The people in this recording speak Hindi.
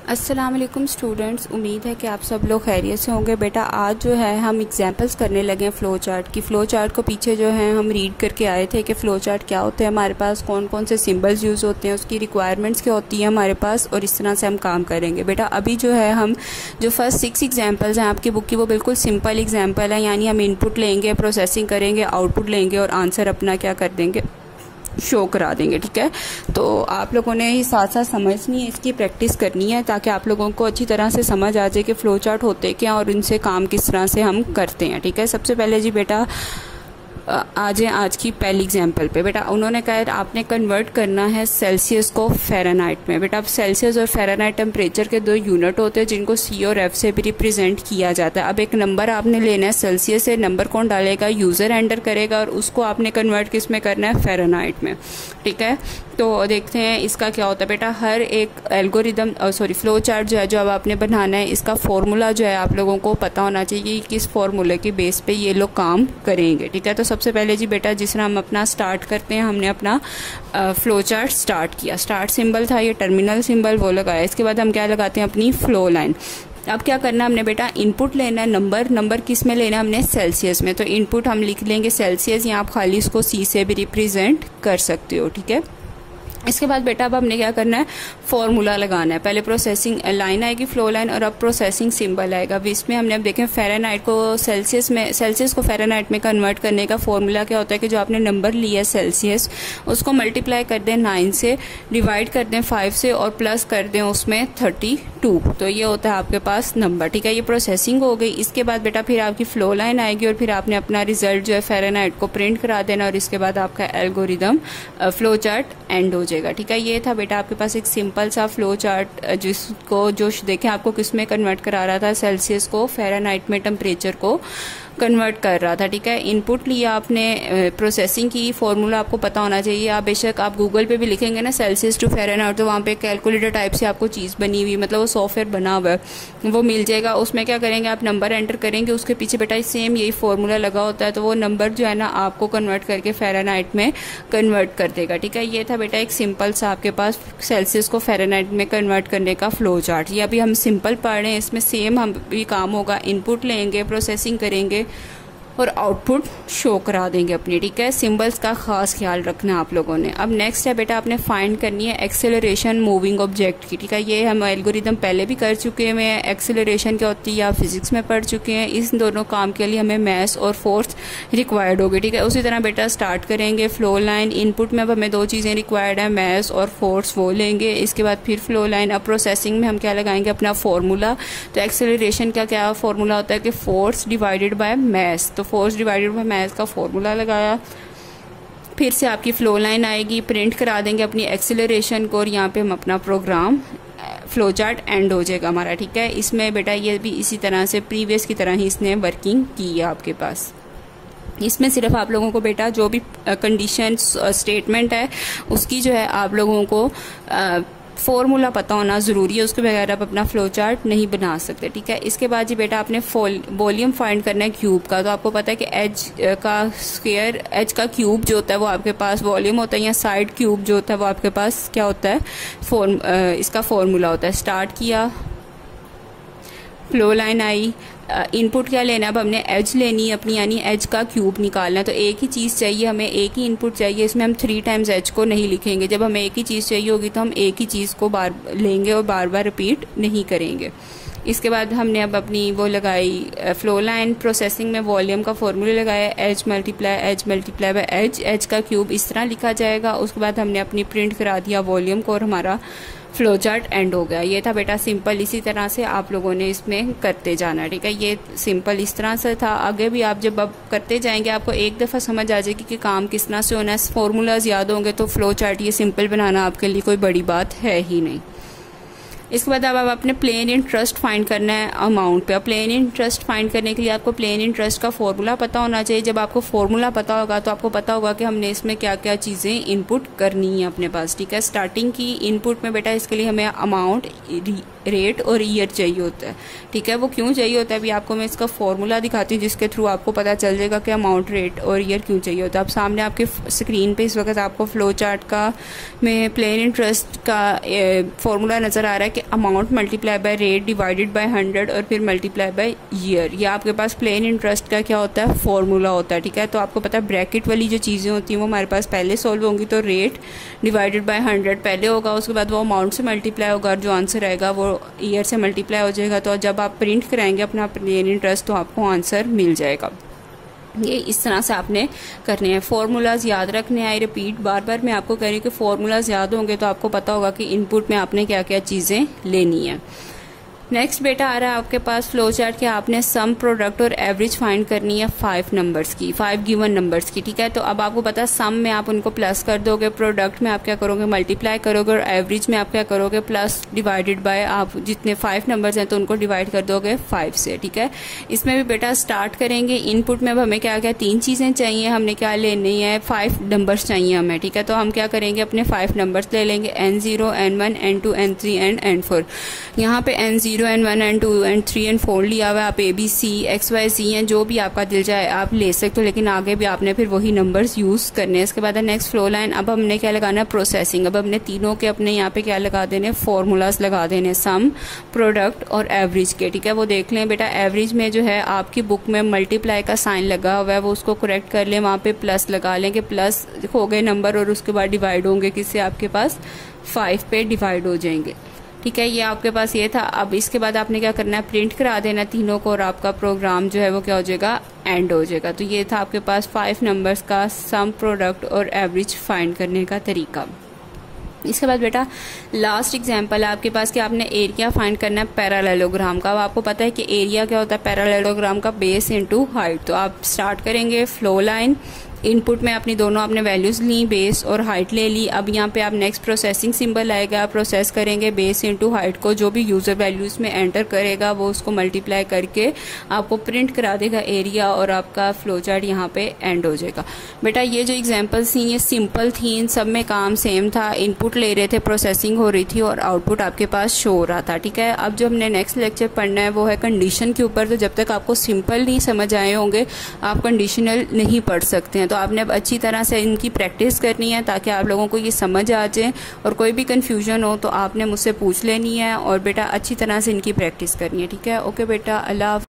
अस्सलाम वालेकुम स्टूडेंट्स, उम्मीद है कि आप सब लोग खैरियत से होंगे। बेटा आज जो है हम एग्जांपल्स करने लगे हैं फ़्लो चार्ट की। फ़्लो चार्ट को पीछे जो है हम रीड करके आए थे कि फ़्लो चार्ट क्या होते हैं, हमारे पास कौन कौन से सिंबल्स यूज़ होते हैं, उसकी रिक्वायरमेंट्स क्या होती है हमारे पास, और इस तरह से हम काम करेंगे। बेटा अभी जो है हम जो फर्स्ट 6 एग्जाम्पल्स हैं आपकी बुक की वो बिल्कुल सिंपल एग्जाम्पल है, यानी हम इनपुट लेंगे, प्रोसेसिंग करेंगे, आउटपुट लेंगे और आंसर अपना क्या कर देंगे, शो करा देंगे। ठीक है, तो आप लोगों ने ही साथ साथ समझनी है, इसकी प्रैक्टिस करनी है ताकि आप लोगों को अच्छी तरह से समझ आ जाए कि फ़्लो चार्ट होते क्या और इनसे काम किस तरह से हम करते हैं। ठीक है, सबसे पहले जी बेटा आ जाए आज की पहली एग्जाम्पल पे। बेटा उन्होंने कहा आपने कन्वर्ट करना है सेल्सियस को फ़ारेनहाइट में। बेटा अब सेल्सियस और फ़ारेनहाइट टेम्परेचर के दो यूनिट होते हैं जिनको सी और एफ से भी रिप्रेजेंट किया जाता है। अब एक नंबर आपने लेना है सेल्सियस से, नंबर कौन डालेगा, यूज़र एंटर करेगा और उसको आपने कन्वर्ट किस में करना है, फ़ारेनहाइट में। ठीक है, तो देखते हैं इसका क्या होता है। बेटा हर एक एल्गोरिदम फ़्लो चार्ट जो है जो अब आपने बनाना है, इसका फॉर्मूला जो है आप लोगों को पता होना चाहिए कि किस फॉर्मूले के बेस पे ये लोग काम करेंगे। ठीक है, तो सबसे पहले जी बेटा जिस तरह हम अपना स्टार्ट करते हैं, हमने अपना फ़्लो चार्ट स्टार्ट किया। स्टार्ट सिंबल था ये टर्मिनल सिंबल, वो लगाया। इसके बाद हम क्या लगाते हैं, अपनी फ़्लो लाइन। अब क्या करना है हमने बेटा, इनपुट लेना है, नंबर किस में लेना है हमने, सेल्सियस में। तो इनपुट हम लिख लेंगे सेल्सियस, या आप खाली इसको सी से भी रिप्रेजेंट कर सकते हो। ठीक है, इसके बाद बेटा अब हमने क्या करना है, फॉर्मूला लगाना है। पहले प्रोसेसिंग लाइन आएगी फ़्लो लाइन, और अब प्रोसेसिंग सिंबल आएगा। अब इसमें हमने अब देखें फ़ारेनहाइट को सेल्सियस को फ़ारेनहाइट में कन्वर्ट करने का फॉर्मूला क्या होता है कि जो आपने नंबर लिया है सेल्सियस, उसको मल्टीप्लाई कर दें 9 से, डिवाइड कर दें 5 से और प्लस कर दें उसमें 32। तो ये होता है आपके पास नंबर। ठीक है, ये प्रोसेसिंग हो गई। इसके बाद बेटा फिर आपकी फ़्लो लाइन आएगी और फिर आपने अपना रिजल्ट जो है फ़ारेनहाइट को प्रिंट करा देना, और इसके बाद आपका एल्गोरिदम फ़्लो चार्ट एंड हो जाएगा। ठीक है, ये था बेटा आपके पास एक सिंपल सा फ़्लो चार्ट जिसको जो देखें आपको किस में कन्वर्ट करा रहा था, सेल्सियस को फ़ारेनहाइट में टेम्परेचर को कन्वर्ट कर रहा था। ठीक है, इनपुट लिया आपने, प्रोसेसिंग की, फॉर्मूला आपको पता होना चाहिए। आप बेशक आप गूगल पे भी लिखेंगे ना सेल्सियस टू फ़ारेनहाइट, तो वहाँ पे कैलकुलेटर टाइप से आपको चीज़ बनी हुई, मतलब वो सॉफ्टवेयर बना हुआ है, वो मिल जाएगा। उसमें क्या करेंगे, आप नंबर एंटर करेंगे, उसके पीछे बेटा सेम यही फॉर्मूला लगा होता है, तो वो नंबर जो है ना आपको कन्वर्ट करके फ़ारेनहाइट में कन्वर्ट कर देगा। ठीक है, ये था बेटा एक सिंपल सा आपके पास सेल्सियस को फ़ारेनहाइट में कन्वर्ट करने का फ़्लो चार्ट। ये अभी हम सिंपल पढ़ रहे हैं, इसमें सेम हम भी काम होगा, इनपुट लेंगे, प्रोसेसिंग करेंगे और आउटपुट शो करा देंगे अपनी। ठीक है, सिंबल्स का खास ख्याल रखना आप लोगों ने। अब नेक्स्ट है बेटा आपने फाइंड करनी है एक्सेलरेशन मूविंग ऑब्जेक्ट की। ठीक है, ये हम एल्गोरिदम पहले भी कर चुके हैं, एक्सेलरेशन क्या होती है या फिजिक्स में पढ़ चुके हैं। इस दोनों काम के लिए हमें मास और फोर्स रिक्वायर्ड होगी। ठीक है, उसी तरह बेटा स्टार्ट करेंगे फ़्लो लाइन। इनपुट में अब हमें 2 चीज़ें रिक्वायर्ड है, मास और फोर्स, वो लेंगे। इसके बाद फिर फ़्लो लाइन। अब प्रोसेसिंग में हम क्या लगाएंगे, अपना फॉर्मूला। तो एक्सेलरेशन का क्या फॉर्मूला होता है कि फोर्स डिवाइडेड बाय मास, तो फोर्स डिवाइडेड बाय मास का फॉर्मूला लगाया। फिर से आपकी फ़्लो लाइन आएगी, प्रिंट करा देंगे अपनी एक्सेलरेशन को, और यहाँ पे हम अपना प्रोग्राम फ़्लो चार्ट एंड हो जाएगा हमारा। ठीक है, इसमें बेटा ये भी इसी तरह से प्रीवियस की तरह ही इसने वर्किंग की है आपके पास। इसमें सिर्फ आप लोगों को बेटा जो भी कंडीशन स्टेटमेंट है उसकी जो है आप लोगों को फॉर्मूला पता होना ज़रूरी है, उसके बगैर आप अपना फ़्लो चार्ट नहीं बना सकते। ठीक है, इसके बाद जी बेटा आपने वॉल्यूम फाइंड करना है क्यूब का। तो आपको पता है कि एज का स्क्वायर, एज का क्यूब जो होता है वो आपके पास वॉल्यूम होता है, या साइड क्यूब जो होता है वो आपके पास क्या होता है, इसका फॉर्मूला होता है। स्टार्ट किया, फ़्लो लाइन आई, इनपुट क्या लेना है, अब हमने एज लेनी है अपनी, यानी एज का क्यूब निकालना है। तो एक ही चीज़ चाहिए हमें, एक ही इनपुट चाहिए। इसमें हम 3 टाइम्स एज को नहीं लिखेंगे। जब हमें एक ही चीज़ चाहिए होगी तो हम एक ही चीज़ को बार लेंगे और बार बार रिपीट नहीं करेंगे। इसके बाद हमने अब अपनी वो लगाई फ़्लो लाइन। प्रोसेसिंग में वॉल्यूम का फॉर्मूला लगाया, एज मल्टीप्लाई बाय एज का क्यूब इस तरह लिखा जाएगा। उसके बाद हमने अपनी प्रिंट करा दिया वॉल्यूम को और हमारा फ़्लो चार्ट एंड हो गया। ये था बेटा सिंपल, इसी तरह से आप लोगों ने इसमें करते जाना। ठीक है, ये सिंपल इस तरह से था। आगे भी आप जब अब करते जाएंगे आपको एक दफ़ा समझ आ जाएगी कि काम किस तरह से होना है, फॉर्मूलाज याद होंगे तो फ़्लो चार्ट ये सिंपल बनाना आपके लिए कोई बड़ी बात है ही नहीं। इसके बाद अब आपने प्लेन इंटरेस्ट फाइंड करना है अमाउंट पे। अब प्लेन इंटरेस्ट फाइंड करने के लिए आपको प्लेन इंटरेस्ट का फॉर्मूला पता होना चाहिए। जब आपको फॉर्मूला पता होगा तो आपको पता होगा कि हमने इसमें क्या क्या चीज़ें इनपुट करनी है अपने पास। ठीक है, स्टार्टिंग की इनपुट में बेटा इसके लिए हमें अमाउंट रेट और ईयर चाहिए होता है, ठीक है। वो क्यों चाहिए होता है अभी आपको मैं इसका फॉर्मूला दिखाती हूँ, जिसके थ्रू आपको पता चल जाएगा कि अमाउंट, रेट और ईयर क्यों चाहिए होता है। अब सामने आपके स्क्रीन पे इस वक्त आपको फ्लो चार्ट का में प्लेन इंटरेस्ट का फॉर्मूला नज़र आ रहा है कि amount multiply by rate divided by 100 और फिर मल्टीप्लाई बाय ईयर। ये आपके पास प्लेन इंटरेस्ट का क्या होता है, फॉर्मूला होता है, ठीक है। तो आपको पता है ब्रैकेट वाली जो चीज़ें होती हैं वो हमारे पास पहले सॉल्व होंगी, तो रेट डिवाइडेड बाय 100 पहले होगा, उसके बाद वो अमाउंट से मल्टीप्लाई होगा, जो आंसर आएगा वो ईयर से मल्टीप्लाई हो जाएगा। तो जब आप प्रिंट कराएंगे अपना प्लेन इंटरेस्ट तो आपको आंसर मिल जाएगा। ये इस तरह से आपने करने हैं, फार्मूलाज याद रखने हैं। आई रिपीट, बार बार मैं आपको कह रही हूँ कि फार्मूलाज याद होंगे तो आपको पता होगा कि इनपुट में आपने क्या क्या चीज़ें लेनी है। नेक्स्ट बेटा आ रहा है आपके पास फ्लो चार्ट कि आपने सम, प्रोडक्ट और एवरेज फाइंड करनी है 5 नंबर्स की, 5 गिवन नंबर्स की, ठीक है। तो अब आपको पता है सम में आप उनको प्लस कर दोगे, प्रोडक्ट में आप क्या करोगे मल्टीप्लाई करोगे, और एवरेज में आप क्या करोगे प्लस डिवाइडेड बाय, आप जितने 5 नंबर्स हैं तो उनको डिवाइड कर दोगे 5 से, ठीक है। इसमें भी बेटा स्टार्ट करेंगे इनपुट में। अब हमें क्या क्या 3 चीज़ें चाहिए, हमने क्या लेनी है 5 नंबर्स चाहिए हमें, ठीक है। तो हम क्या करेंगे अपने 5 नंबर्स ले लेंगे, N0, N1, N2, N3 and N4। यहाँ पे N0, N1, N2, N3, N4 लिया हुआ है। आप ABC, XYZ हैं, जो भी आपका दिल जाए आप ले सकते हो, लेकिन आगे भी आपने फिर वही नंबर्स यूज़ करने हैं। इसके बाद नेक्स्ट फ्लो लाइन, अब हमने क्या लगाना है प्रोसेसिंग। अब हमने तीनों के अपने यहाँ पे क्या लगा देने, फॉर्मूलाज लगा देने, सम, प्रोडक्ट और एवरेज के, ठीक है। वो देख लें बेटा, एवरेज में जो है आपकी बुक में मल्टीप्लाई का साइन लगा हुआ है, वो उसको करेक्ट कर लें, वहाँ पे प्लस लगा लें कि प्लस हो गए नंबर और उसके बाद डिवाइड होंगे किससे, आपके पास 5 पे डिवाइड हो जाएंगे, ठीक है। ये आपके पास ये था। अब इसके बाद आपने क्या करना है, प्रिंट करा देना तीनों को और आपका प्रोग्राम जो है वो क्या हो जाएगा, एंड हो जाएगा। तो ये था आपके पास 5 नंबर्स का सम, प्रोडक्ट और एवरेज फाइंड करने का तरीका। इसके बाद बेटा लास्ट एग्जांपल है आपके पास कि आपने एरिया फाइंड करना है पैरेललोग्राम का। अब आपको पता है कि एरिया क्या होता है पैरेललोग्राम का, बेस इनटू हाइट। तो आप स्टार्ट करेंगे फ्लो लाइन, इनपुट में अपनी दोनों आपने वैल्यूज ली, बेस और हाइट ले ली। अब यहाँ पे आप नेक्स्ट प्रोसेसिंग सिंबल आएगा, प्रोसेस करेंगे बेस इनटू हाइट को, जो भी यूजर वैल्यूज में एंटर करेगा वो उसको मल्टीप्लाई करके आपको प्रिंट करा देगा एरिया, और आपका फ्लो चार्ट यहाँ पे एंड हो जाएगा। बेटा ये जो एग्जांपल्स थी ये सिंपल थी, इन सब में काम सेम था, इनपुट ले रहे थे, प्रोसेसिंग हो रही थी और आउटपुट आपके पास शो हो रहा था, ठीक है। अब जो हमने नेक्स्ट लेक्चर पढ़ना है वो है कंडीशन के ऊपर। तो जब तक आपको सिंपल नहीं समझ आए होंगे आप कंडीशनल नहीं पढ़ सकते हैं। तो आपने अब अच्छी तरह से इनकी प्रैक्टिस करनी है ताकि आप लोगों को ये समझ आ जाए, और कोई भी कंफ्यूजन हो तो आपने मुझसे पूछ लेनी है, और बेटा अच्छी तरह से इनकी प्रैक्टिस करनी है, ठीक है। ओके बेटा, अल्लाह।